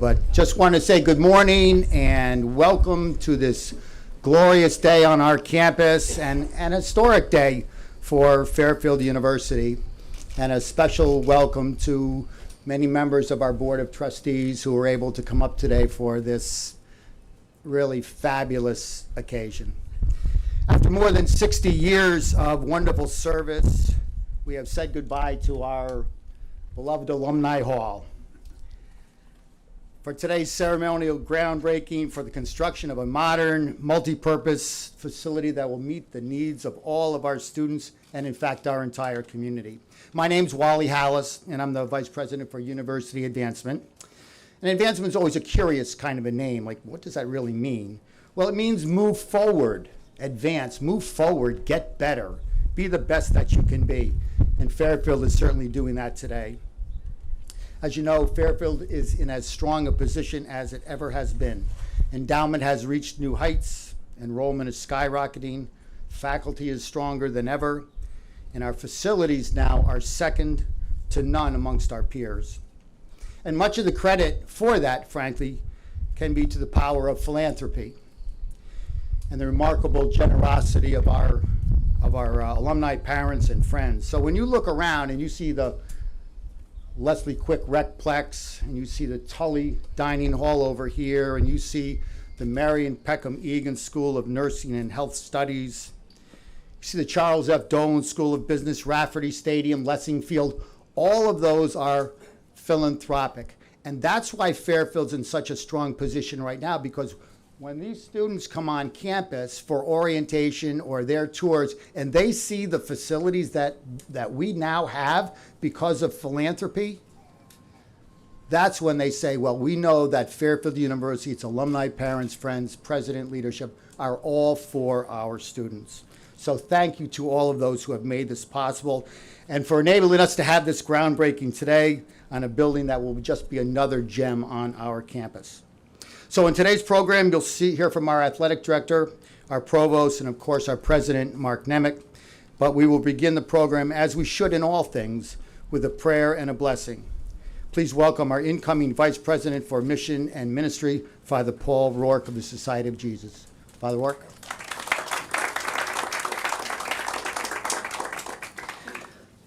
But just want to say good morning and welcome to this glorious day on our campus and an historic day for Fairfield University. And a special welcome to many members of our Board of Trustees who were able to come up today for this really fabulous occasion. After more than 60 years of wonderful service, we have said goodbye to our beloved Alumni Hall. For today's ceremonial groundbreaking for the construction of a modern, multi-purpose facility that will meet the needs of all of our students and, in fact, our entire community. My name's Wally Hallis, and I'm the Vice President for University Advancement. And advancement is always a curious kind of a name. Like, what does that really mean? Well, it means move forward, advance, move forward, get better, be the best that you can be. And Fairfield is certainly doing that today. As you know, Fairfield is in as strong a position as it ever has been. Endowment has reached new heights, enrollment is skyrocketing, faculty is stronger than ever, and our facilities now are second to none amongst our peers. And much of the credit for that, frankly, can be to the power of philanthropy and the remarkable generosity of our alumni parents and friends. So when you look around and you see the Leslie Quick Recplex, and you see the Tully Dining Hall over here, and you see the Marion Peckham Egan School of Nursing and Health Studies, you see the Charles F. Dolan School of Business, Rafferty Stadium, Lessing Field, all of those are philanthropic. And that's why Fairfield's in such a strong position right now, because when these students come on campus for orientation or their tours and they see the facilities that we now have because of philanthropy, that's when they say, well, we know that Fairfield University, its alumni, parents, friends, president, leadership are all for our students. So thank you to all of those who have made this possible and for enabling us to have this groundbreaking today on a building that will just be another gem on our campus. So in today's program, you'll hear from our athletic director, our provost, and of course our president, Mark Nemec. But we will begin the program, as we should in all things, with a prayer and a blessing. Please welcome our incoming Vice President for Mission and Ministry, Father Paul Rourke of the Society of Jesus. Father Rourke.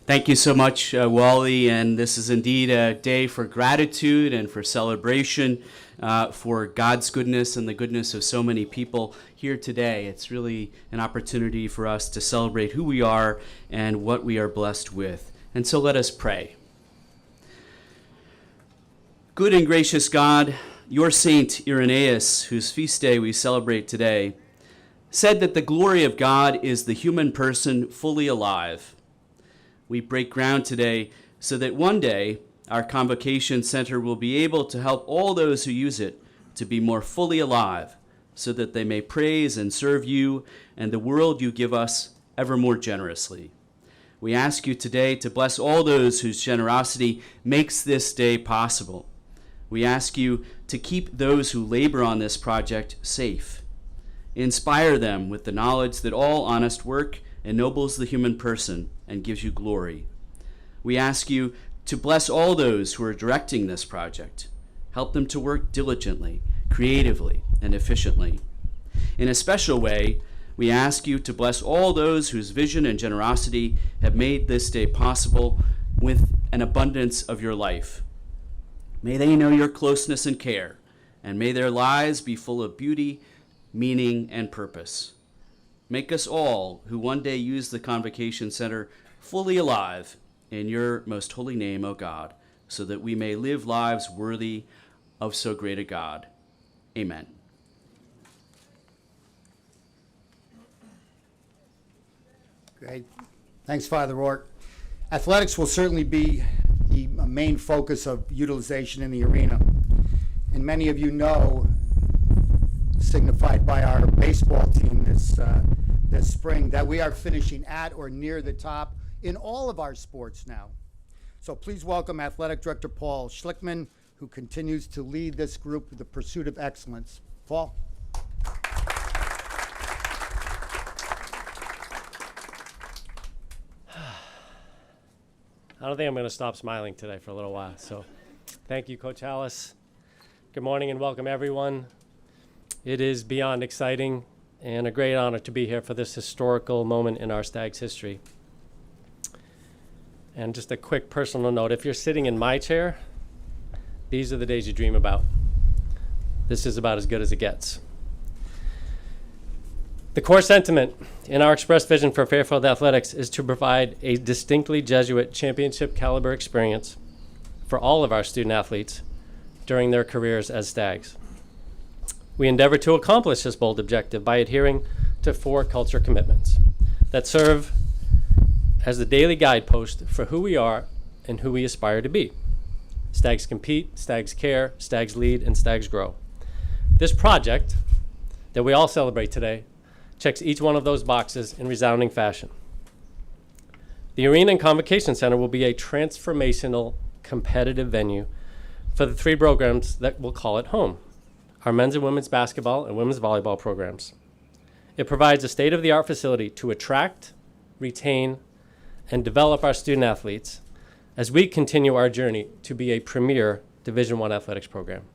Thank you so much, Wally, and this is indeed a day for gratitude and for celebration for God's goodness and the goodness of so many people here today. It's really an opportunity for us to celebrate who we are and what we are blessed with. And so let us pray. Good and gracious God, your Saint Irenaeus, whose feast day we celebrate today, said that the glory of God is the human person fully alive. We break ground today so that one day our Convocation Center will be able to help all those who use it to be more fully alive so that they may praise and serve you and the world you give us ever more generously. We ask you today to bless all those whose generosity makes this day possible. We ask you to keep those who labor on this project safe. Inspire them with the knowledge that all honest work ennobles the human person and gives you glory. We ask you to bless all those who are directing this project. Help them to work diligently, creatively, and efficiently. In a special way, we ask you to bless all those whose vision and generosity have made this day possible with an abundance of your life. May they know your closeness and care, and may their lives be full of beauty, meaning, and purpose. Make us all, who one day use the Convocation Center, fully alive in your most holy name, O God, so that we may live lives worthy of so great a God. Amen. Great. Thanks, Father Rourke. Athletics will certainly be the main focus of utilization in the arena. And many of you know, signified by our baseball team this spring, that we are finishing at or near the top in all of our sports now. So please welcome Athletic Director Paul Schlickman, who continues to lead this group with the pursuit of excellence. Paul. I don't think I'm going to stop smiling today for a little while. So thank you, Coach Hallis. Good morning and welcome, everyone. It is beyond exciting and a great honor to be here for this historical moment in our Stag's history. And just a quick personal note, if you're sitting in my chair, these are the days you dream about. This is about as good as it gets. The core sentiment in our express vision for Fairfield Athletics is to provide a distinctly Jesuit championship caliber experience for all of our student athletes during their careers as Stags. We endeavor to accomplish this bold objective by adhering to 4 culture commitments that serve as the daily guidepost for who we are and who we aspire to be. Stags compete, Stags care, Stags lead, and Stags grow. This project that we all celebrate today checks each one of those boxes in resounding fashion. The Arena and Convocation Center will be a transformational competitive venue for the 3 programs that we'll call it home, our men's and women's basketball and women's volleyball programs. It provides a state-of-the-art facility to attract, retain, and develop our student athletes as we continue our journey to be a premier Division I athletics program.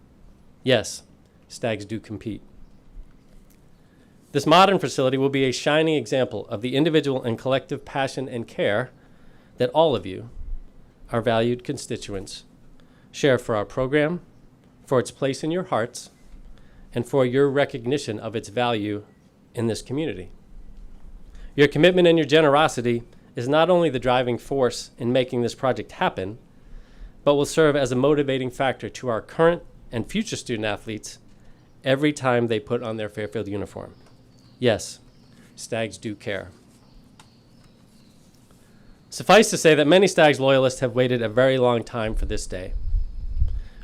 Yes, Stags do compete. This modern facility will be a shining example of the individual and collective passion and care that all of you, our valued constituents, share for our program, for its place in your hearts, and for your recognition of its value in this community. Your commitment and your generosity is not only the driving force in making this project happen, but will serve as a motivating factor to our current and future student athletes every time they put on their Fairfield uniform. Yes, Stags do care. Suffice to say that many Stags loyalists have waited a very long time for this day.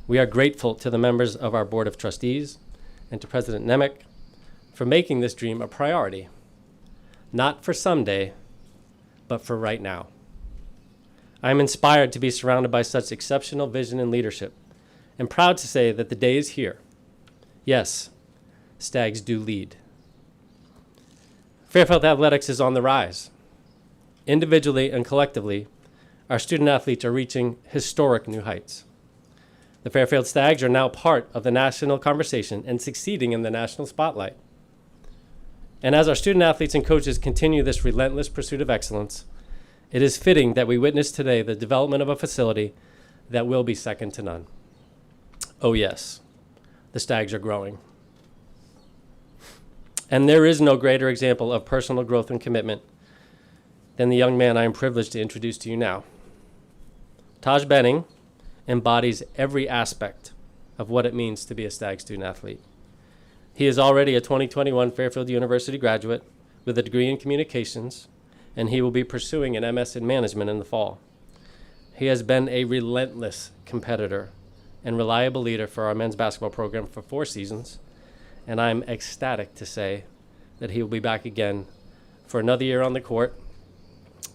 We are grateful to the members of our Board of Trustees and to President Nemec for making this dream a priority, not for someday, but for right now. I am inspired to be surrounded by such exceptional vision and leadership, and proud to say that the day is here. Yes, Stags do lead. Fairfield Athletics is on the rise. Individually and collectively, our student athletes are reaching historic new heights. The Fairfield Stags are now part of the national conversation and succeeding in the national spotlight. And as our student athletes and coaches continue this relentless pursuit of excellence, it is fitting that we witness today the development of a facility that will be second to none. Oh yes, the Stags are growing. And there is no greater example of personal growth and commitment than the young man I am privileged to introduce to you now. Taj Benning embodies every aspect of what it means to be a Stag student athlete. He is already a 2021 Fairfield University graduate with a degree in communications, and he will be pursuing an MS in management in the fall. He has been a relentless competitor and reliable leader for our men's basketball program for 4 seasons, and I'm ecstatic to say that he will be back again for another year on the court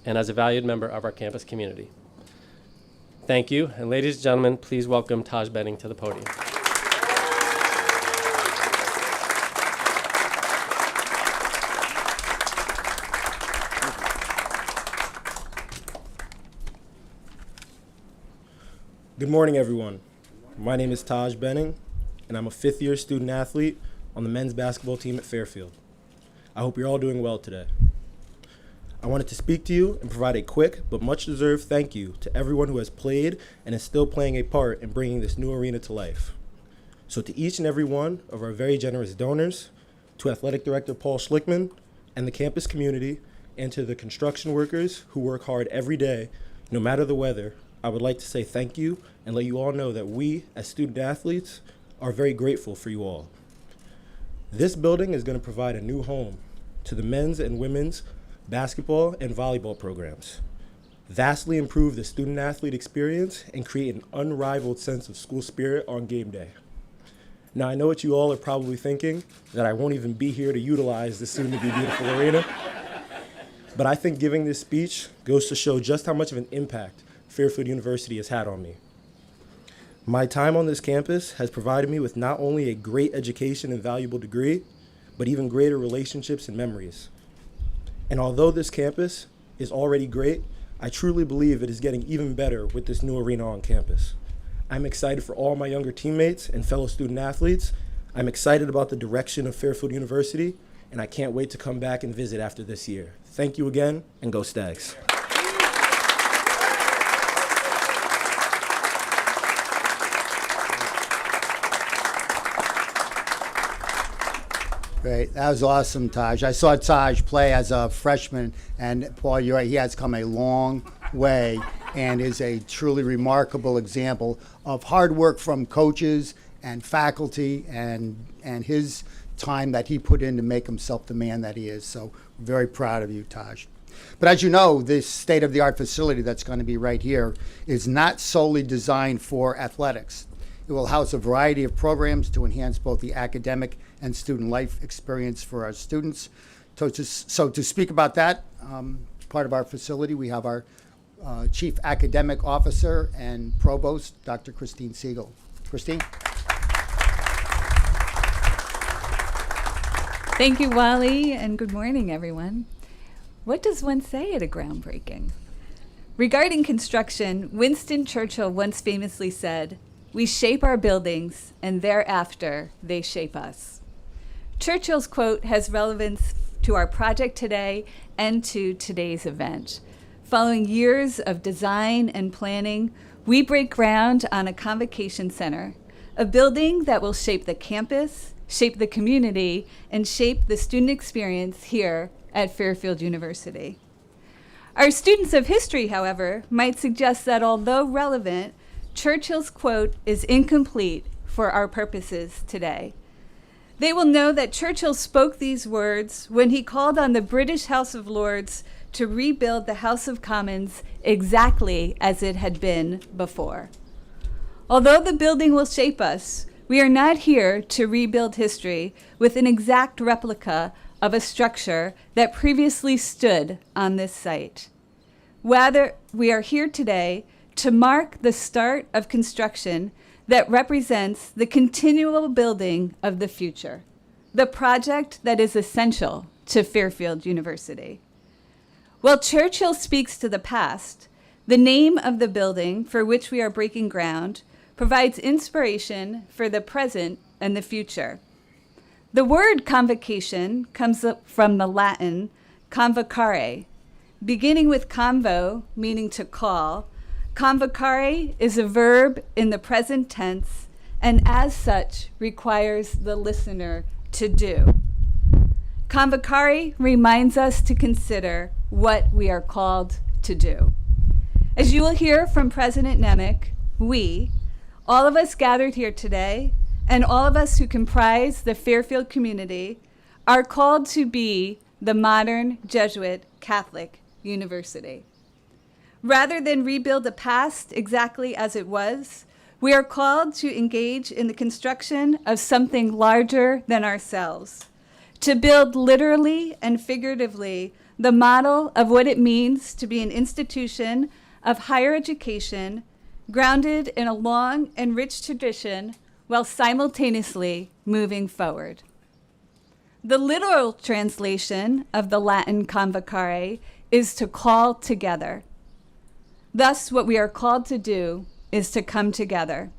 and as a valued member of our campus community. Thank you, and ladies and gentlemen, please welcome Taj Benning to the podium. Good morning, everyone. My name is Taj Benning, and I'm a 5th-year student athlete on the men's basketball team at Fairfield. I hope you're all doing well today. I wanted to speak to you and provide a quick but much-deserved thank you to everyone who has played and is still playing a part in bringing this new arena to life. So to each and every one of our very generous donors, to Athletic Director Paul Schlickman and the campus community, and to the construction workers who work hard every day, no matter the weather, I would like to say thank you and let you all know that we, as student athletes, are very grateful for you all. This building is going to provide a new home to the men's and women's basketball and volleyball programs, vastly improve the student athlete experience, and create an unrivaled sense of school spirit on game day. Now, I know what you all are probably thinking, that I won't even be here to utilize this soon-to-be beautiful arena, but I think giving this speech goes to show just how much of an impact Fairfield University has had on me. My time on this campus has provided me with not only a great education and valuable degree, but even greater relationships and memories. And although this campus is already great, I truly believe it is getting even better with this new arena on campus. I'm excited for all my younger teammates and fellow student athletes. I'm excited about the direction of Fairfield University, and I can't wait to come back and visit after this year. Thank you again, and go Stags. Great. That was awesome, Taj. I saw Taj play as a freshman, and Paul, you're right, he has come a long way and is a truly remarkable example of hard work from coaches and faculty and his time that he put in to make himself the man that he is. So very proud of you, Taj. But as you know, this state-of-the-art facility that's going to be right here is not solely designed for athletics. It will house a variety of programs to enhance both the academic and student life experience for our students. So to speak about that, part of our facility, we have our Chief Academic Officer and Provost, Dr. Christine Siegel. Christine? Thank you, Wally, and good morning, everyone. What does one say at a groundbreaking? Regarding construction, Winston Churchill once famously said, "We shape our buildings, and thereafter they shape us." Churchill's quote has relevance to our project today and to today's event. Following years of design and planning, we break ground on a convocation center, a building that will shape the campus, shape the community, and shape the student experience here at Fairfield University. Our students of history, however, might suggest that although relevant, Churchill's quote is incomplete for our purposes today. They will know that Churchill spoke these words when he called on the British House of Lords to rebuild the House of Commons exactly as it had been before. Although the building will shape us, we are not here to rebuild history with an exact replica of a structure that previously stood on this site. Rather, we are here today to mark the start of construction that represents the continual building of the future, the project that is essential to Fairfield University. While Churchill speaks to the past, the name of the building for which we are breaking ground provides inspiration for the present and the future. The word convocation comes from the Latin convocare, beginning with convo, meaning to call. Convocare is a verb in the present tense and as such requires the listener to do. Convocare reminds us to consider what we are called to do. As you will hear from President Nemec, we, all of us gathered here today, and all of us who comprise the Fairfield community, are called to be the modern Jesuit Catholic University. Rather than rebuild the past exactly as it was, we are called to engage in the construction of something larger than ourselves, to build literally and figuratively the model of what it means to be an institution of higher education grounded in a long and rich tradition while simultaneously moving forward. The literal translation of the Latin convocare is to call together. Thus, what we are called to do is to come together.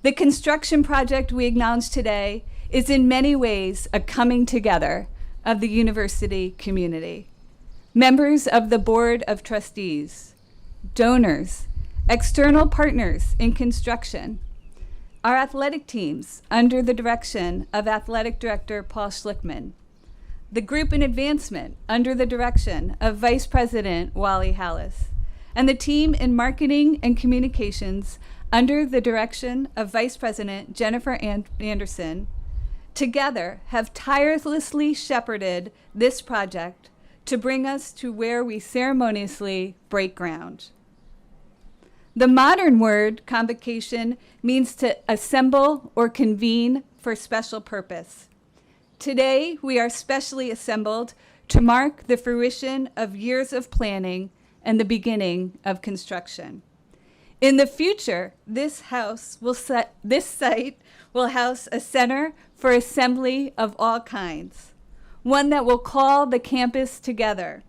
The construction project we acknowledge today is in many ways a coming together of the university community. Members of the Board of Trustees, donors, external partners in construction, our athletic teams under the direction of Athletic Director Paul Schlickman, the group in advancement under the direction of Vice President Wally Hallis, and the team in marketing and communications under the direction of Vice President Jennifer Anderson, together have tirelessly shepherded this project to bring us to where we ceremoniously break ground. The modern word convocation means to assemble or convene for special purpose. Today, we are specially assembled to mark the fruition of years of planning and the beginning of construction. In the future, this site will house a center for assembly of all kinds, one that will call the campus together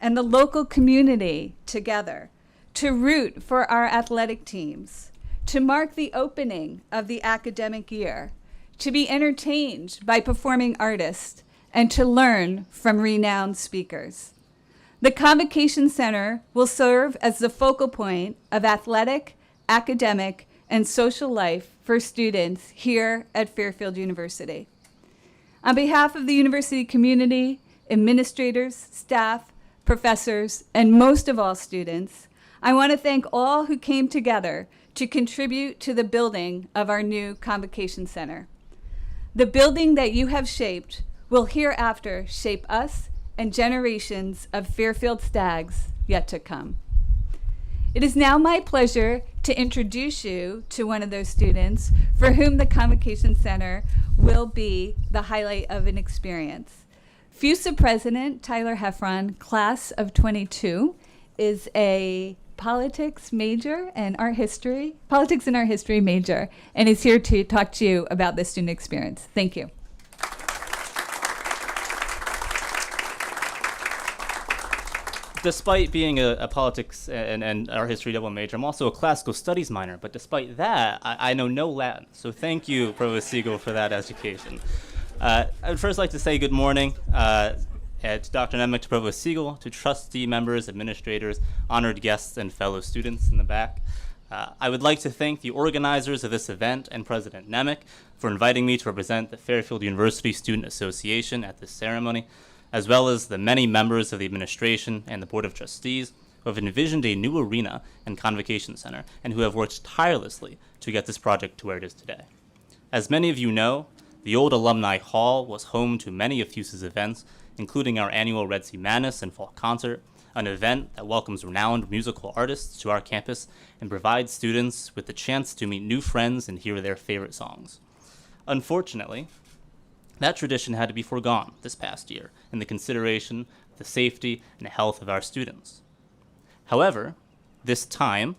and the local community together to root for our athletic teams, to mark the opening of the academic year, to be entertained by performing artists, and to learn from renowned speakers. The Convocation Center will serve as the focal point of athletic, academic, and social life for students here at Fairfield University. On behalf of the university community, administrators, staff, professors, and most of all students, I want to thank all who came together to contribute to the building of our new Convocation Center. The building that you have shaped will hereafter shape us and generations of Fairfield Stags yet to come. It is now my pleasure to introduce you to one of those students for whom the Convocation Center will be the highlight of an experience. FUSA President Tyler Heffron, class of 22, is a politics and art history major, and is here to talk to you about the student experience. Thank you. Despite being a politics and art history double major, I'm also a classical studies minor. But despite that, I know no Latin. So thank you, Provost Siegel, for that education. I'd first like to say good morning to Dr. Nemec, to Provost Siegel, to trustee members, administrators, honored guests, and fellow students in the back. I would like to thank the organizers of this event and President Nemec for inviting me to represent the Fairfield University Student Association at this ceremony, as well as the many members of the administration and the Board of Trustees who have envisioned a new arena and convocation center and who have worked tirelessly to get this project to where it is today. As many of you know, the old Alumni Hall was home to many of FUSA's events, including our annual Red Sea Madness and Fall Concert, an event that welcomes renowned musical artists to our campus and provides students with the chance to meet new friends and hear their favorite songs. Unfortunately, that tradition had to be foregone this past year in the consideration of the safety and health of our students. However, this time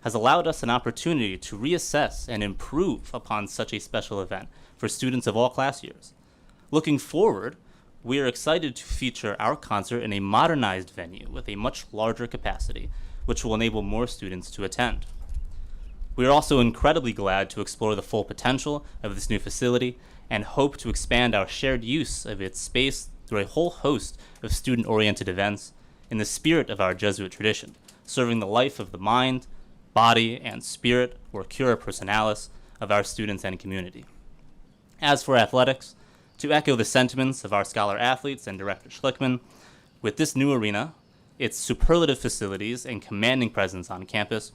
has allowed us an opportunity to reassess and improve upon such a special event for students of all class years. Looking forward, we are excited to feature our concert in a modernized venue with a much larger capacity, which will enable more students to attend. We are also incredibly glad to explore the full potential of this new facility and hope to expand our shared use of its space through a whole host of student-oriented events in the spirit of our Jesuit tradition, serving the life of the mind, body, and spirit, or cura personalis, of our students and community. As for athletics, to echo the sentiments of our scholar athletes and Director Schlickman, with this new arena, its superlative facilities, and commanding presence on campus,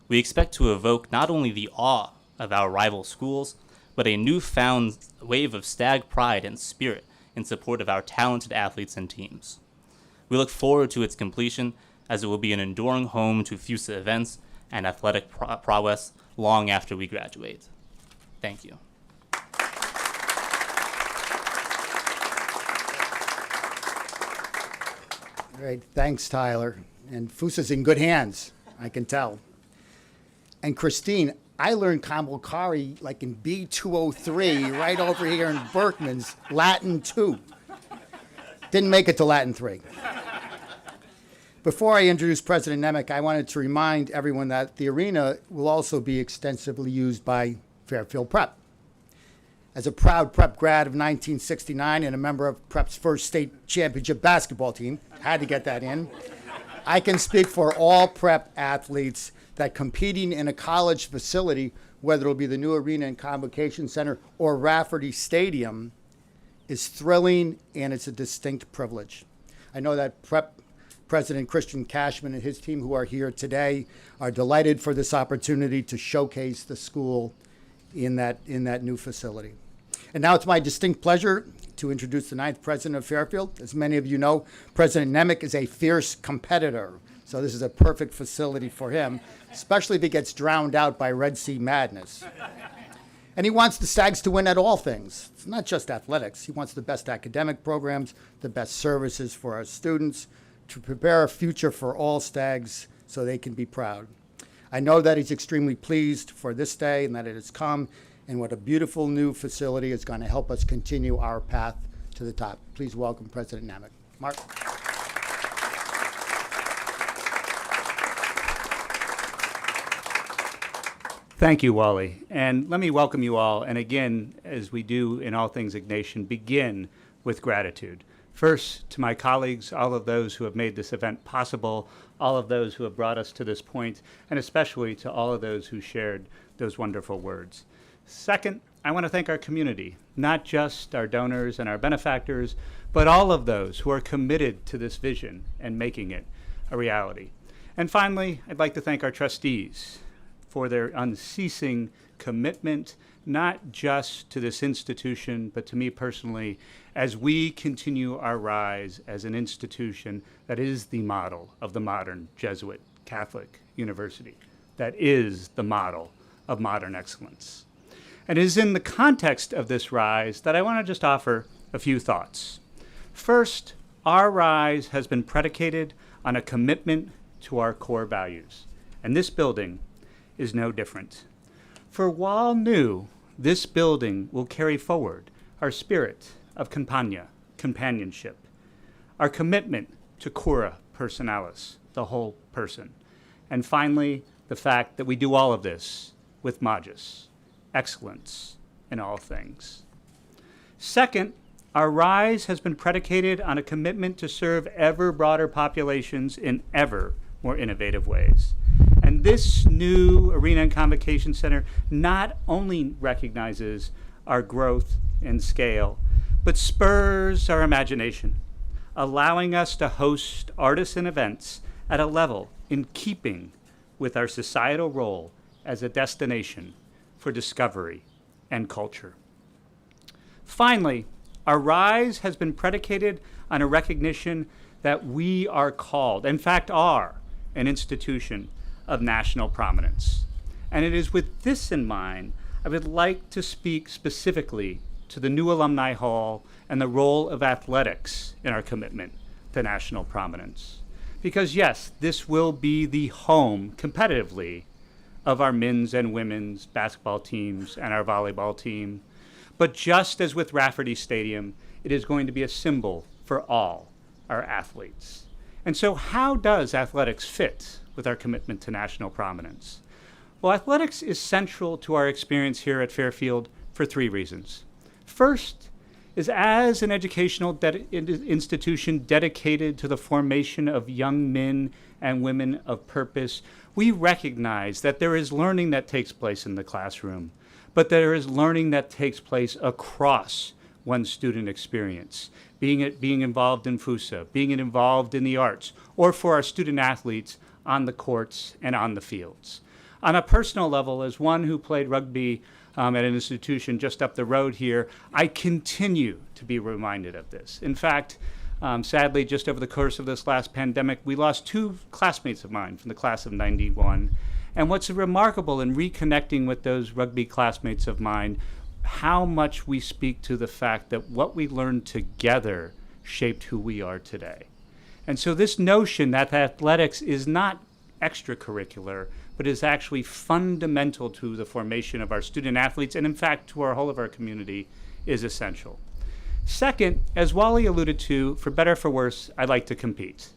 we expect to evoke not only the awe of our rival schools, but a newfound wave of stag pride and spirit in support of our talented athletes and teams. We look forward to its completion, as it will be an enduring home to FUSA events and athletic prowess long after we graduate. Thank you. All right, thanks, Tyler. And FUSA's in good hands, I can tell. And Christine, I learned Kambalkari like in B203 right over here in Berkman's Latin 2. Didn't make it to Latin 3. Before I introduce President Nemec, I wanted to remind everyone that the arena will also be extensively used by Fairfield Prep. As a proud Prep grad of 1969 and a member of Prep's first state championship basketball team, had to get that in, I can speak for all Prep athletes that competing in a college facility, whether it'll be the new arena and convocation center or Rafferty Stadium, is thrilling and it's a distinct privilege. I know that Prep President Christian Cashman and his team who are here today are delighted for this opportunity to showcase the school in that new facility. And now it's my distinct pleasure to introduce the 9th president of Fairfield. As many of you know, President Nemec is a fierce competitor. So this is a perfect facility for him, especially if he gets drowned out by Red Sea Madness. And he wants the Stags to win at all things. It's not just athletics. He wants the best academic programs, the best services for our students, to prepare a future for all Stags so they can be proud. I know that he's extremely pleased for this day and that it has come, and what a beautiful new facility is going to help us continue our path to the top. Please welcome President Nemec. Mark. Thank you, Wally. And let me welcome you all. And again, as we do in all things Ignatian, begin with gratitude. First, to my colleagues, all of those who have made this event possible, all of those who have brought us to this point, and especially to all of those who shared those wonderful words. Second, I want to thank our community, not just our donors and our benefactors, but all of those who are committed to this vision and making it a reality. And finally, I'd like to thank our trustees for their unceasing commitment, not just to this institution, but to me personally, as we continue our rise as an institution that is the model of the modern Jesuit Catholic University, that is the model of modern excellence. And it is in the context of this rise that I want to just offer a few thoughts. First, our rise has been predicated on a commitment to our core values, and this building is no different. For while new, this building will carry forward our spirit of companionship, our commitment to cura personalis, the whole person, and finally, the fact that we do all of this with magis, excellence in all things. Second, our rise has been predicated on a commitment to serve ever broader populations in ever more innovative ways. And this new Arena and Convocation Center not only recognizes our growth and scale, but spurs our imagination, allowing us to host artists and events at a level in keeping with our societal role as a destination for discovery and culture. Finally, our rise has been predicated on a recognition that we are called, in fact are, an institution of national prominence. And it is with this in mind, I would like to speak specifically to the new Alumni Hall and the role of athletics in our commitment to national prominence. Because yes, this will be the home, competitively, of our men's and women's basketball teams and our volleyball team. But just as with Rafferty Stadium, it is going to be a symbol for all our athletes. And so how does athletics fit with our commitment to national prominence? Well, athletics is central to our experience here at Fairfield for three reasons. First is as an educational institution dedicated to the formation of young men and women of purpose, we recognize that there is learning that takes place in the classroom, but there is learning that takes place across one's student experience, being involved in FUSA, being involved in the arts, or for our student athletes on the courts and on the fields. On a personal level, as one who played rugby at an institution just up the road here, I continue to be reminded of this. In fact, sadly, just over the course of this last pandemic, we lost two classmates of mine from the class of '91. And what's remarkable in reconnecting with those rugby classmates of mine, how much we speak to the fact that what we learned together shaped who we are today. And so this notion that athletics is not extracurricular, but is actually fundamental to the formation of our student athletes, and in fact to our whole of our community, is essential. Second, as Wally alluded to, for better or for worse, I like to compete.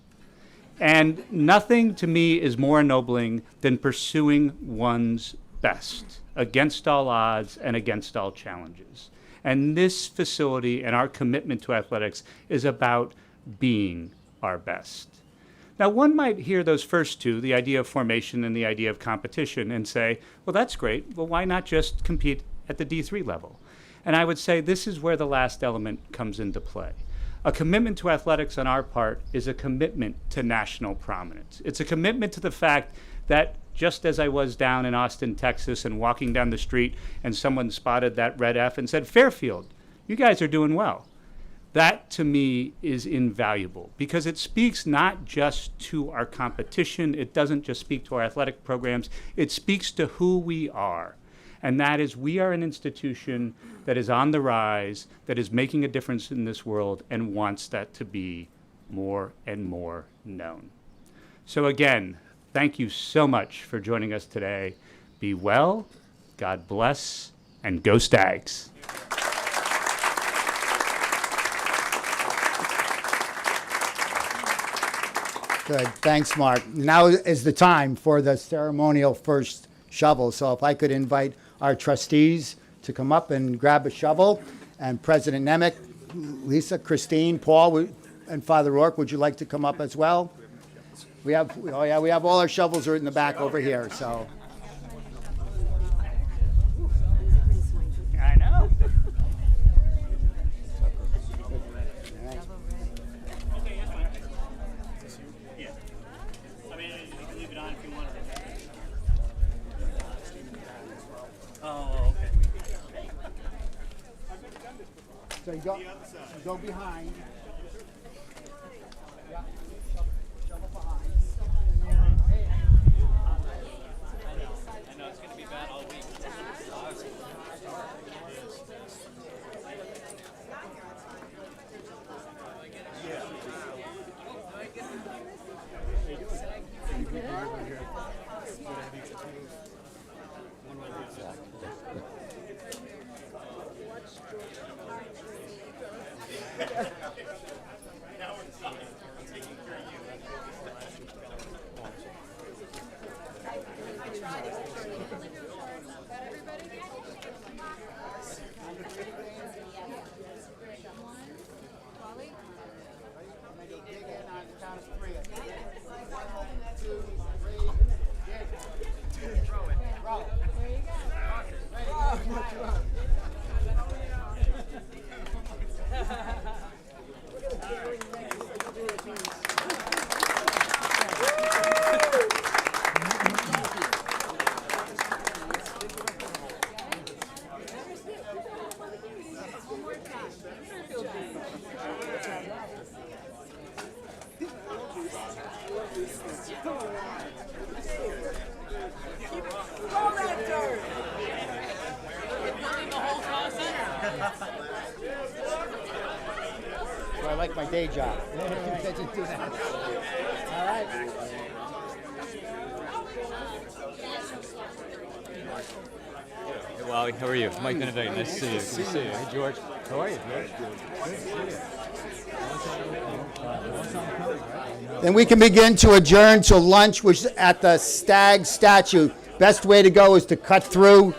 And nothing to me is more ennobling than pursuing one's best against all odds and against all challenges. And this facility and our commitment to athletics is about being our best. Now, one might hear those first two, the idea of formation and the idea of competition, and say, well, that's great. Well, why not just compete at the D3 level? And I would say this is where the last element comes into play. A commitment to athletics on our part is a commitment to national prominence. It's a commitment to the fact that just as I was down in Austin, Texas, and walking down the street and someone spotted that red F and said, Fairfield, you guys are doing well. That to me is invaluable because it speaks not just to our competition, it doesn't just speak to our athletic programs, it speaks to who we are. And that is, we are an institution that is on the rise, that is making a difference in this world and wants that to be more and more known. So again, thank you so much for joining us today. Be well, God bless, and go Stags. Good. Thanks, Mark. Now is the time for the ceremonial first shovels. So if I could invite our trustees to come up and grab a shovel, and President Nemec, Lisa, Christine, Paul, and Father Rourke, would you like to come up as well? We have, oh yeah, we have all our shovels are in the back over here, so. I know. So you go behind. So I like my day job. All right. Hey, Wally, how are you? Mike Benedict, nice to see you. Good to see you. Hey, George. How are you, George? Then we can begin to adjourn to lunch, which is at the Stag statue. Best way to go is to cut through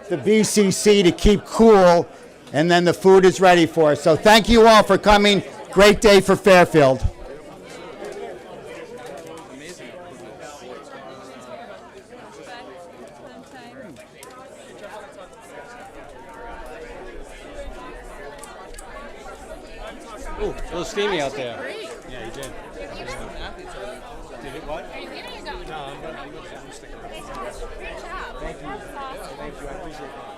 the BCC to keep cool, and then the food is ready for us. So thank you all for coming. Great day for Fairfield. Ooh, a little steamy out there. Yeah, you did. Did it what? Are you leaving or going? No, I'm going to stick around. Great job. Thank you. Thank you. I appreciate it.